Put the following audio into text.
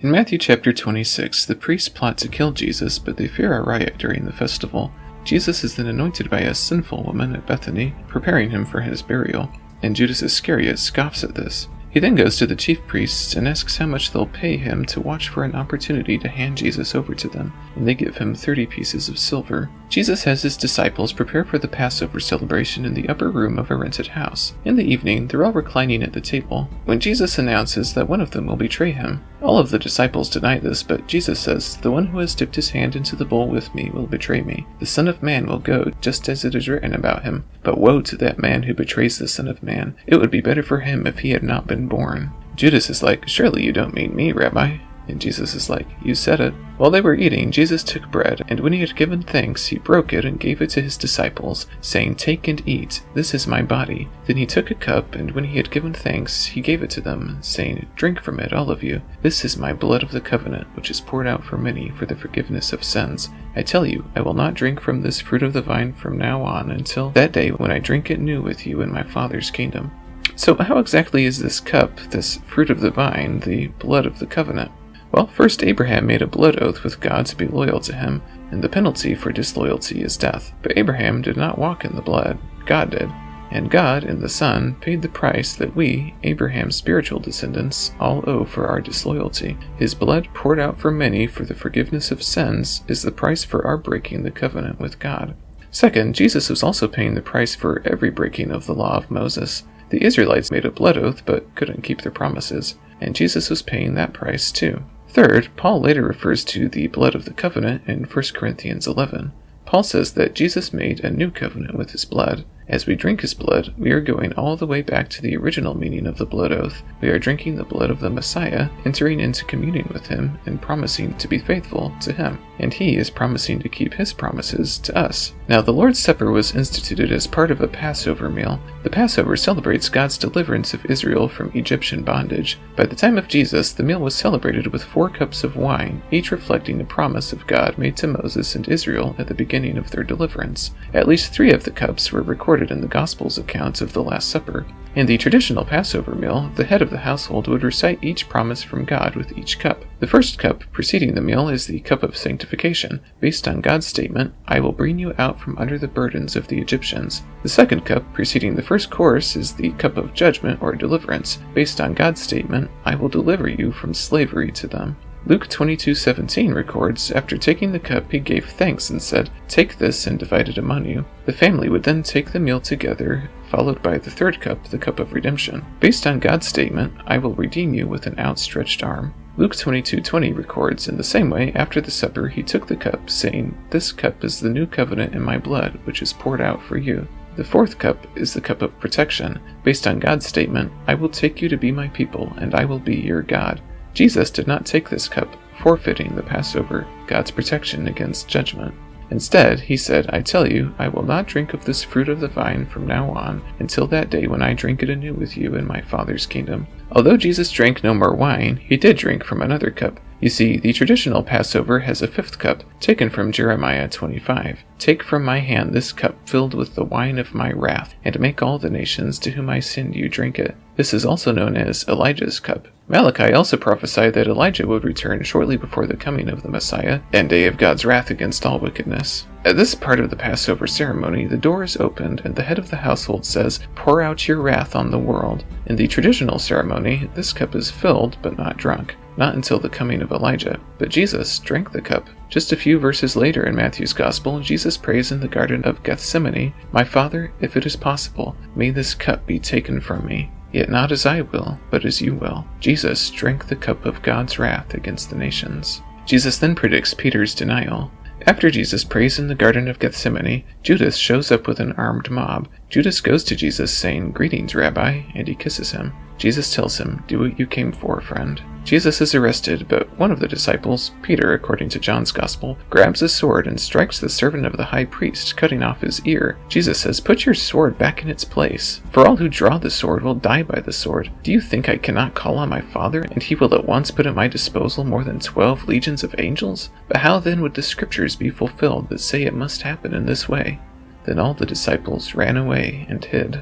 In Matthew chapter 26, the priests plot to kill Jesus, but they fear a riot during the festival. Jesus is then anointed by a sinful woman at Bethany, preparing him for his burial, and Judas Iscariot scoffs at this. He then goes to the chief priests and asks how much they'll pay him to watch for an opportunity to hand Jesus over to them, and they give him 30 pieces of silver. Jesus has his disciples prepare for the Passover celebration in the upper room of a rented house. In the evening, they're all reclining at the table, when Jesus announces that one of them will betray him. All of the disciples deny this, but Jesus says, "The one who has dipped his hand into the bowl with me will betray me. The Son of Man will go, just as it is written about him. But woe to that man who betrays the Son of Man. It would be better for him if he had not been born." Judas is like, "Surely you don't mean me, Rabbi?" And Jesus is like, "You said it." While they were eating, Jesus took bread, and when he had given thanks, he broke it and gave it to his disciples, saying, "Take and eat, this is my body." Then he took a cup, and when he had given thanks, he gave it to them, saying, "Drink from it, all of you. This is my blood of the covenant, which is poured out for many for the forgiveness of sins. I tell you, I will not drink from this fruit of the vine from now on until that day when I drink it new with you in my Father's kingdom." So how exactly is this cup, this fruit of the vine, the blood of the covenant? Well, first Abraham made a blood oath with God to be loyal to him, and the penalty for disloyalty is death. But Abraham did not walk in the blood, God did. And God, in the Son, paid the price that we, Abraham's spiritual descendants, all owe for our disloyalty. His blood poured out for many for the forgiveness of sins is the price for our breaking the covenant with God. Second, Jesus was also paying the price for every breaking of the law of Moses. The Israelites made a blood oath but couldn't keep their promises, and Jesus was paying that price too. Third, Paul later refers to the blood of the covenant in 1 Corinthians 11. Paul says that Jesus made a new covenant with his blood. As we drink his blood, we are going all the way back to the original meaning of the blood oath. We are drinking the blood of the Messiah, entering into communion with him, and promising to be faithful to him. And he is promising to keep his promises to us. Now, the Lord's Supper was instituted as part of a Passover meal. The Passover celebrates God's deliverance of Israel from Egyptian bondage. By the time of Jesus, the meal was celebrated with 4 cups of wine, each reflecting the promise of God made to Moses and Israel at the beginning of their deliverance. At least 3 of the cups were recorded in the Gospels' accounts of the Last Supper. In the traditional Passover meal, the head of the household would recite each promise from God with each cup. The first cup preceding the meal is the cup of sanctification, based on God's statement, "I will bring you out from under the burdens of the Egyptians." The second cup preceding the first course is the cup of judgment or deliverance, based on God's statement, "I will deliver you from slavery to them." Luke 22:17 records, "After taking the cup, he gave thanks and said, 'Take this and divide it among you.' The family would then take the meal together, followed by the third cup, the cup of redemption, based on God's statement, 'I will redeem you with an outstretched arm.' Luke 22:20 records, in the same way, after the supper, he took the cup, saying, 'This cup is the new covenant in my blood, which is poured out for you.' The fourth cup is the cup of protection, based on God's statement, 'I will take you to be my people, and I will be your God.' Jesus did not take this cup, forfeiting the Passover, God's protection against judgment. Instead, he said, 'I tell you, I will not drink of this fruit of the vine from now on until that day when I drink it anew with you in my Father's kingdom.'" Although Jesus drank no more wine, he did drink from another cup. You see, the traditional Passover has a 5th cup, taken from Jeremiah 25. "Take from my hand this cup filled with the wine of my wrath, and make all the nations to whom I send you drink it." This is also known as Elijah's cup. Malachi also prophesied that Elijah would return shortly before the coming of the Messiah and day of God's wrath against all wickedness. At this part of the Passover ceremony, the door is opened and the head of the household says, "Pour out your wrath on the world." In the traditional ceremony, this cup is filled but not drunk, not until the coming of Elijah. But Jesus drank the cup. Just a few verses later in Matthew's Gospel, Jesus prays in the Garden of Gethsemane, "My Father, if it is possible, may this cup be taken from me. Yet not as I will, but as you will." Jesus drank the cup of God's wrath against the nations. Jesus then predicts Peter's denial. After Jesus prays in the Garden of Gethsemane, Judas shows up with an armed mob. Judas goes to Jesus saying, "Greetings, Rabbi," and he kisses him. Jesus tells him, "Do what you came for, friend." Jesus is arrested, but one of the disciples, Peter, according to John's Gospel, grabs a sword and strikes the servant of the high priest, cutting off his ear. Jesus says, "Put your sword back in its place. For all who draw the sword will die by the sword. Do you think I cannot call on my Father, and he will at once put at my disposal more than 12 legions of angels? But how then would the scriptures be fulfilled that say it must happen in this way?" Then all the disciples ran away and hid.